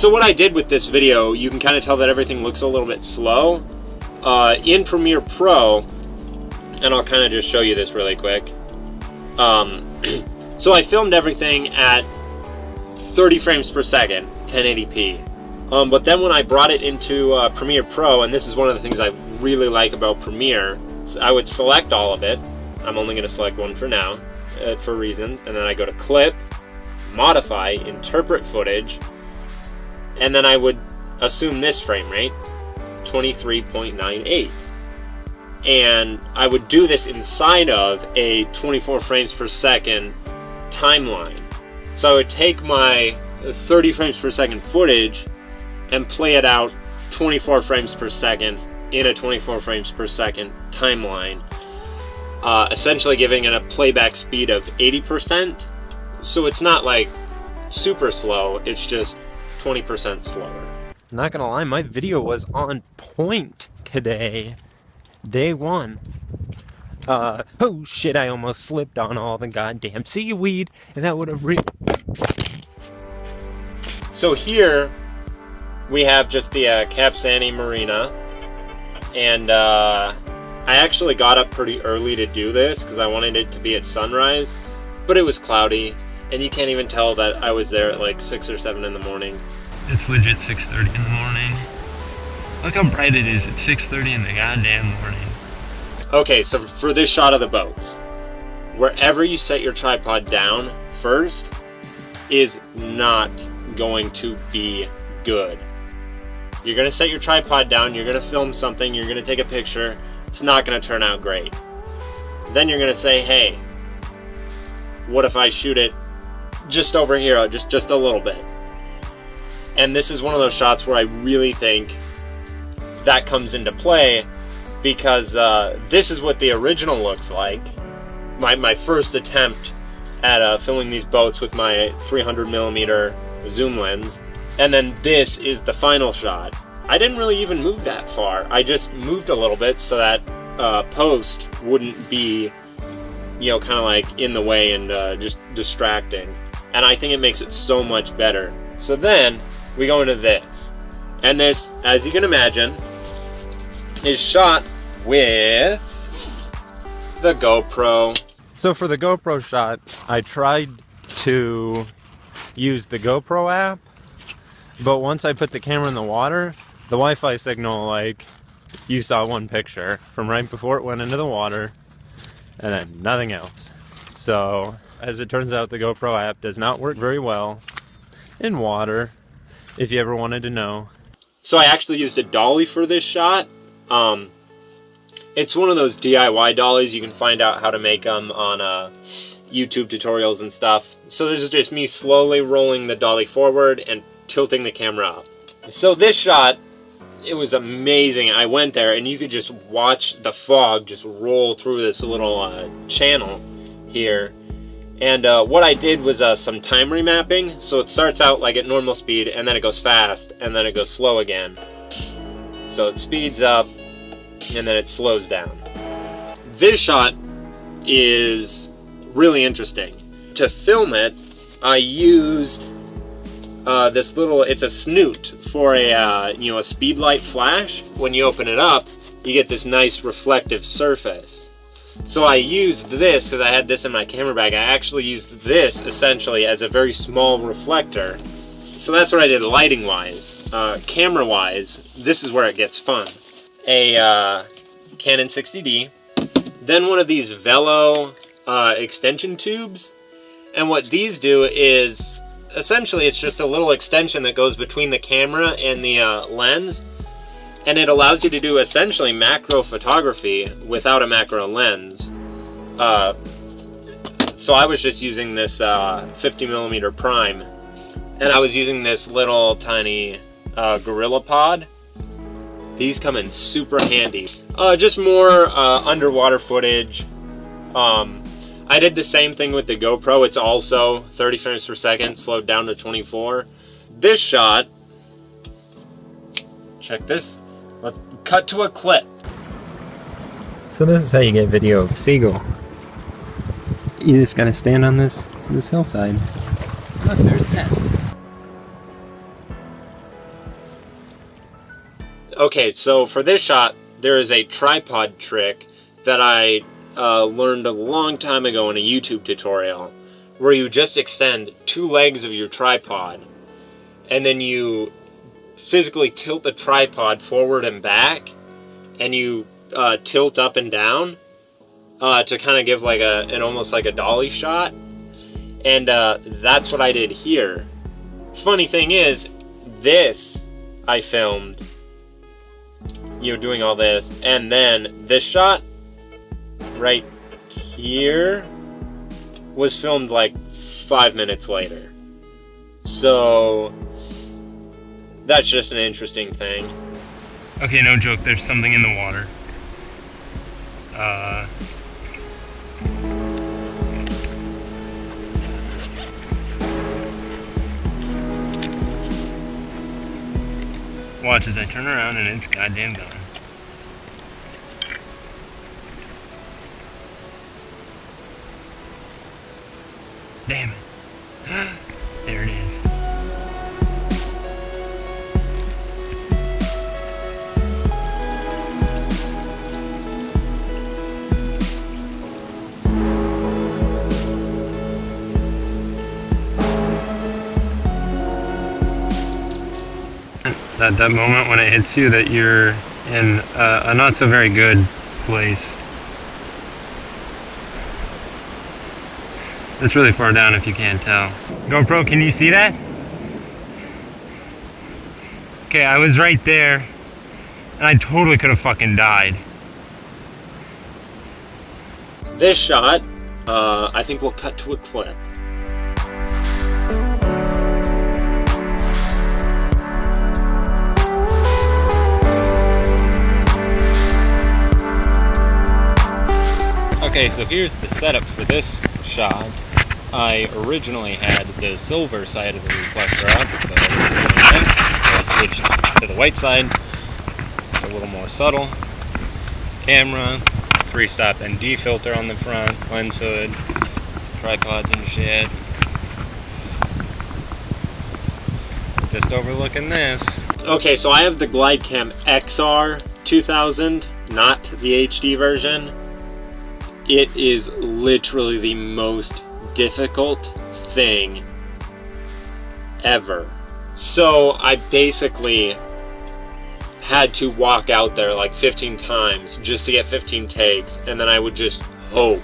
So what I did with this video, you can kind of tell that everything looks a little bit slow. In Premiere Pro, and I'll kind of just show you this really quick. So I filmed everything at 30 frames per second, 1080p. But then when I brought it into Premiere Pro, and this is one of the things I really like about Premiere, so I would select all of it. I'm only going to select one for now, for reasons. And then I go to Clip, Modify, Interpret Footage, and then I would assume this frame rate, 23.98. And I would do this inside of a 24 frames per second timeline. So I would take my 30 frames per second footage and play it out 24 frames per second in a 24 frames per second timeline, essentially giving it a playback speed of 80%. So it's not like super slow, it's just 20% slower. Not gonna lie, my video was on point today. Day one. Oh shit, I almost slipped on all the goddamn seaweed, and that would have So here we have just the Cap Sandy Marina, and I actually got up pretty early to do this because I wanted it to be at sunrise, but it was cloudy, and you can't even tell that I was there at like 6 or 7 in the morning. It's legit 6:30 in the morning. Look how bright it is. It's 6:30 in the goddamn morning. Okay, so for this shot of the boats, wherever you set your tripod down first is not going to be good. You're going to set your tripod down, you're going to film something, you're going to take a picture, it's not going to turn out great. Then you're going to say, hey, what if I shoot it just over here, just a little bit? And this is one of those shots where I really think that comes into play, because this is what the original looks like. My first attempt at filming these boats with my 300mm zoom lens. And then this is the final shot. I didn't really even move that far. I just moved a little bit so that post wouldn't be, you know, kind of like in the way and just distracting. And I think it makes it so much better. So then we go into this. And this, as you can imagine, is shot with the GoPro. So for the GoPro shot, I tried to use the GoPro app, but once I put the camera in the water, the Wi-Fi signal, like, you saw one picture from right before it went into the water, and then nothing else. So, as it turns out, the GoPro app does not work very well in water, if you ever wanted to know. So I actually used a dolly for this shot. It's one of those DIY dollies. You can find out how to make them on YouTube tutorials and stuff. So this is just me slowly rolling the dolly forward and tilting the camera up. So this shot, it was amazing. I went there and you could just watch the fog just roll through this little channel here. And what I did was some time remapping. So it starts out like at normal speed, and then it goes fast, and then it goes slow again. So it speeds up, and then it slows down. This shot is really interesting. To film it, I used this little, it's a snoot for a, you know, a speed light flash. When you open it up, you get this nice reflective surface. So I used this, because I had this in my camera bag, I actually used this essentially as a very small reflector. So that's what I did lighting wise. Camera wise, this is where it gets fun. A Canon 60D, then one of these Velo extension tubes. And what these do is, essentially it's just a little extension that goes between the camera and the lens. And it allows you to do essentially macro photography without a macro lens. So I was just using this 50mm prime, and I was using this little tiny Gorilla Pod. These come in super handy. Just more underwater footage. I did the same thing with the GoPro. It's also 30 frames per second, slowed down to 24. This shot, check this. Let's cut to a clip. So this is how you get video of a seagull. You just gotta stand on this hillside. Look, there's that. Okay, so for this shot, there is a tripod trick that I learned a long time ago in a YouTube tutorial, where you just extend 2 legs of your tripod, and then you physically tilt the tripod forward and back, and you tilt up and down to kind of give like an almost like a dolly shot. And that's what I did here. Funny thing is, this I filmed, you know, doing all this, and then this shot right here was filmed like 5 minutes later. So that's just an interesting thing. Okay, no joke, there's something in the water. Watch as I turn around and it's goddamn gone. Damn it. There it is. That moment when it hits you that you're in a not so very good place. It's really far down if you can't tell. GoPro, can you see that? Okay, I was right there and I totally could have fucking died. This shot, I think we'll cut to a clip. Okay, so here's the setup for this shot. I originally had the silver side of the reflector up, but I was doing this, so I switched to the white side. It's a little more subtle. Camera, 3-stop ND filter on the front, lens hood, tripods and shit. Just overlooking this. Okay, so I have the GlideCam XR 2000, not the HD version. It is literally the most difficult thing ever. So I basically had to walk out there like 15 times just to get 15 takes, and then I would just hope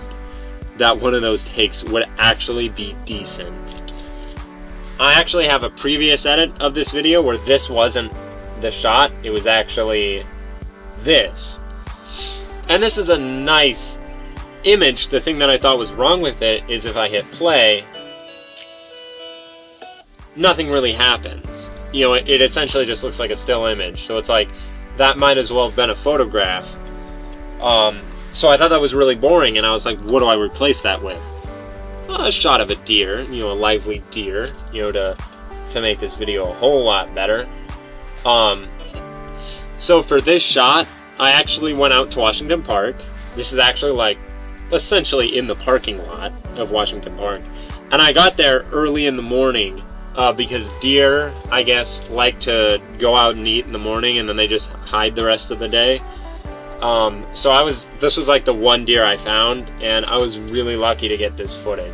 that one of those takes would actually be decent. I actually have a previous edit of this video where this wasn't the shot, it was actually this. And this is a nice image. The thing that I thought was wrong with it is if I hit play, nothing really happens. You know, it essentially just looks like a still image. So it's like, that might as well have been a photograph. So I thought that was really boring, and I was like, what do I replace that with? A shot of a deer, you know, a lively deer, you know, to make this video a whole lot better. So for this shot, I actually went out to Washington Park. This is actually like essentially in the parking lot of Washington Park. And I got there early in the morning because deer, I guess, like to go out and eat in the morning and then they just hide the rest of the day. So this was like the one deer I found, and I was really lucky to get this footage.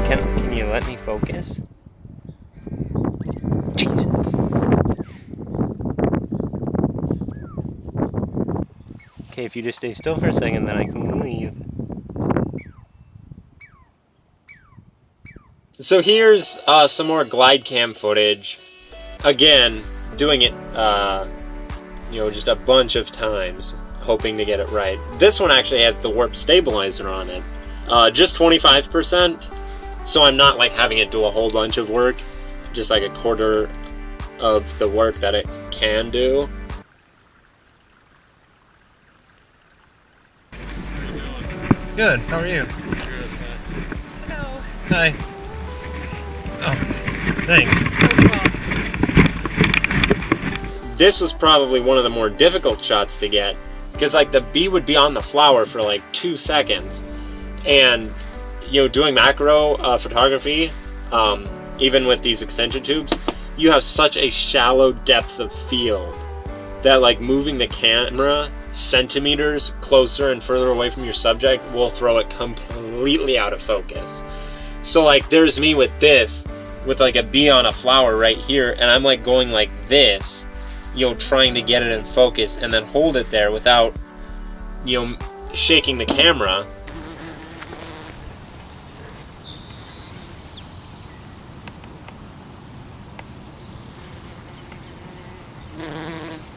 Can you let me focus? Jesus. Okay, if you just stay still for a second, then I can leave. So here's some more glide cam footage. Again, doing it, just a bunch of times, hoping to get it right. This one actually has the warp stabilizer on it. Just 25%, so I'm not like having it do a whole bunch of work, just like a quarter of the work that it can do. Good, how are you? Hello. Hi. Oh, thanks. This was probably one of the more difficult shots to get, because like the bee would be on the flower for like 2 seconds, and doing macro photography, even with these extension tubes, you have such a shallow depth of field that like moving the camera centimeters closer and further away from your subject will throw it completely out of focus. So like there's me with this, with like a bee on a flower right here, and I'm like going like this, trying to get it in focus and then hold it there without, shaking the camera.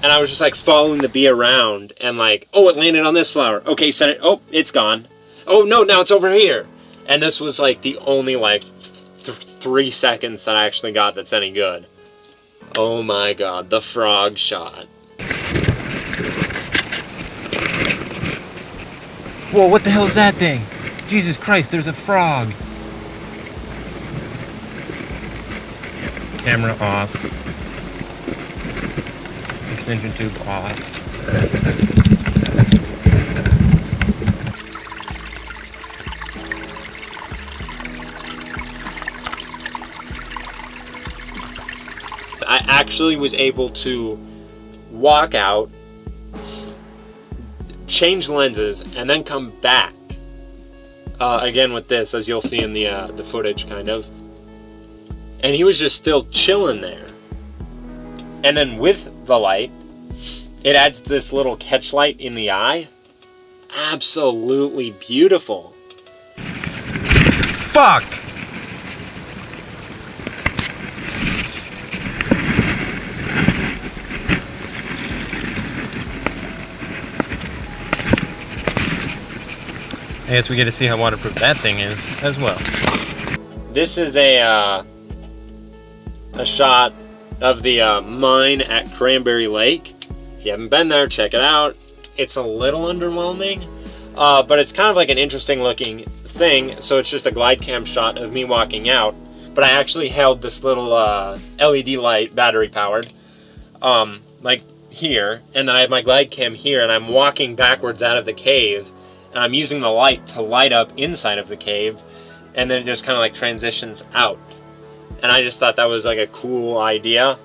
And I was just like following the bee around and like, oh, it landed on this flower. Okay, set it. Oh, it's gone. Oh no, now it's over here. And this was like the only like 3 seconds that I actually got that's any good. Oh my god, the frog shot. Whoa, what the hell is that thing? Jesus Christ, there's a frog. Camera off. Extension tube off. I actually was able to walk out, change lenses, and then come back. Again with this, as you'll see in the footage, kind of. And he was just still chilling there. And then with the light, it adds this little catch light in the eye. Absolutely beautiful. Fuck! I guess we get to see how waterproof that thing is as well. This is a shot of the mine at Cranberry Lake. If you haven't been there, check it out. It's a little underwhelming, but it's kind of like an interesting looking thing. So it's just a glide cam shot of me walking out, but I actually held this little LED light, battery powered, like here, and then I have my glide cam here, and I'm walking backwards out of the cave, and I'm using the light to light up inside of the cave, and then it just kind of like transitions out. And I just thought that was like a cool idea.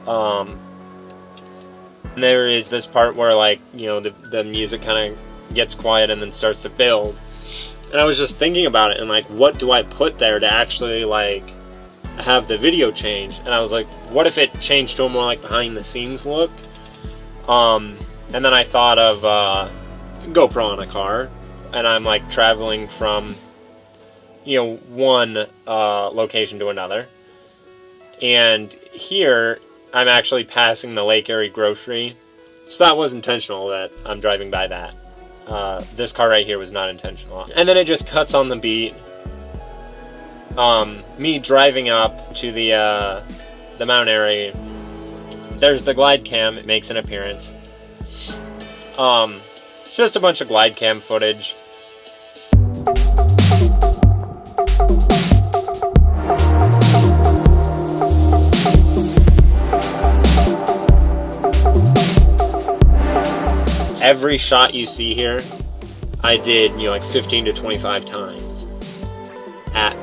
And there is this part where like, the music kind of gets quiet and then starts to build. And I was just thinking about it and like, what do I put there to actually like have the video change? And I was like, what if it changed to a more like behind the scenes look? And then I thought of GoPro on a car, and I'm like traveling from one location to another, and here I'm actually passing the Lake Erie grocery, so that was intentional that I'm driving by that. This car right here was not intentional. And then it just cuts on the beat, me driving up to the mountain area. There's the glide cam, it makes an appearance. Just a bunch of glide cam footage. Every shot you see here, I did, like 15 to 25 times. At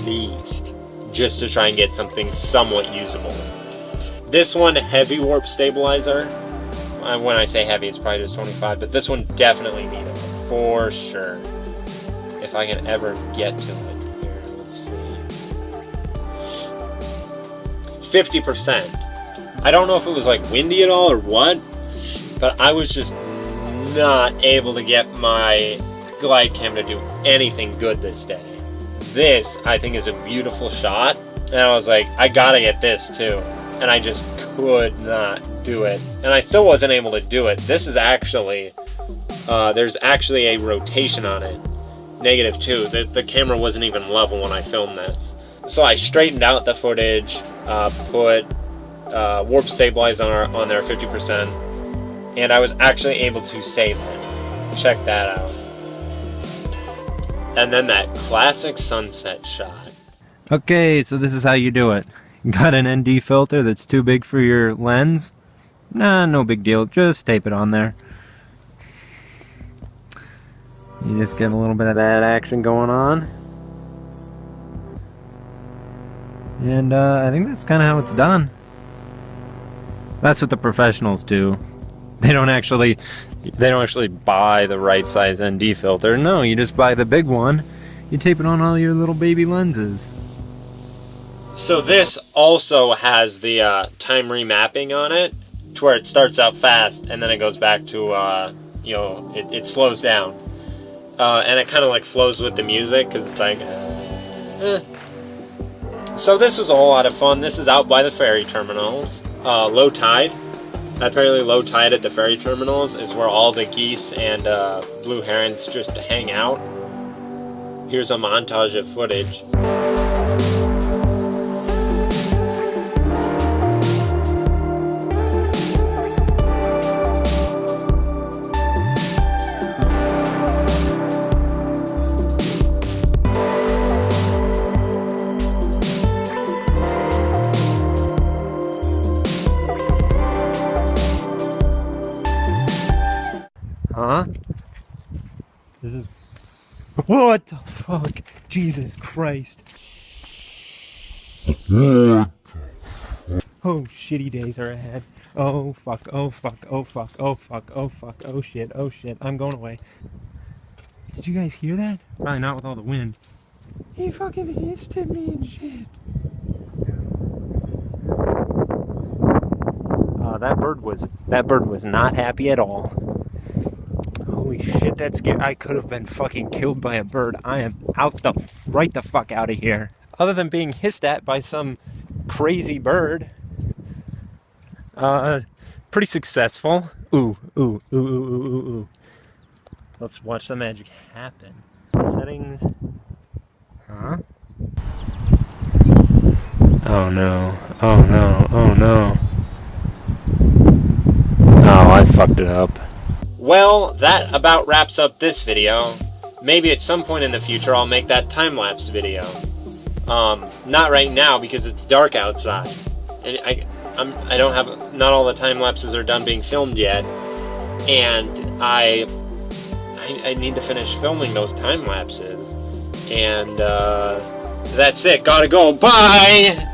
least. Just to try and get something somewhat usable. This one, heavy warp stabilizer. When I say heavy, it's probably just 25, but this one definitely needed it, for sure. If I can ever get to it. Here, let's see. 50%. I don't know if it was like windy at all or what, but I was just not able to get my glide cam to do anything good this day. this, I think, is a beautiful shot. And I was like, I gotta get this too. And I just could not do it. And I still wasn't able to do it. This is actually, there's actually a rotation on it. -2. The camera wasn't even level when I filmed this. So I straightened out the footage, put warp stabilizer on there 50%, and I was actually able to save it. Check that out. And then that classic sunset shot. Okay, so this is how you do it. Got an ND filter that's too big for your lens? Nah, no big deal. Just tape it on there. You just get a little bit of that action going on. And I think that's kind of how it's done. That's what the professionals do. They don't actually buy the right size ND filter. No, you just buy the big one. You tape it on all your little baby lenses. So this also has the time remapping on it, to where it starts out fast and then it goes back to it slows down, and it kind of like flows with the music because it's like. So this was a whole lot of fun. This is out by the ferry terminals. Low tide. Apparently low tide at the ferry terminals is where all the geese and blue herons just hang out. Here's a montage of footage. Huh? This is... What the fuck? Jesus Christ. Oh, shitty days are ahead. Oh fuck, oh fuck, oh fuck, oh fuck, oh fuck, oh shit, I'm going away. Did you guys hear that? Probably not with all the wind. He fucking hissed at me and shit. That bird was not happy at all. Holy shit, that scared. I could have been fucking killed by a bird. I am right the fuck out of here. Other than being hissed at by some crazy bird. Pretty successful. Ooh. Let's watch the magic happen. Settings. Huh? Oh no. Oh, I fucked it up. Well, that about wraps up this video. Maybe at some point in the future I'll make that time-lapse video. Not right now because it's dark outside. And not all the time-lapses are done being filmed yet. And I need to finish filming those time-lapses. And that's it. Gotta go. Bye!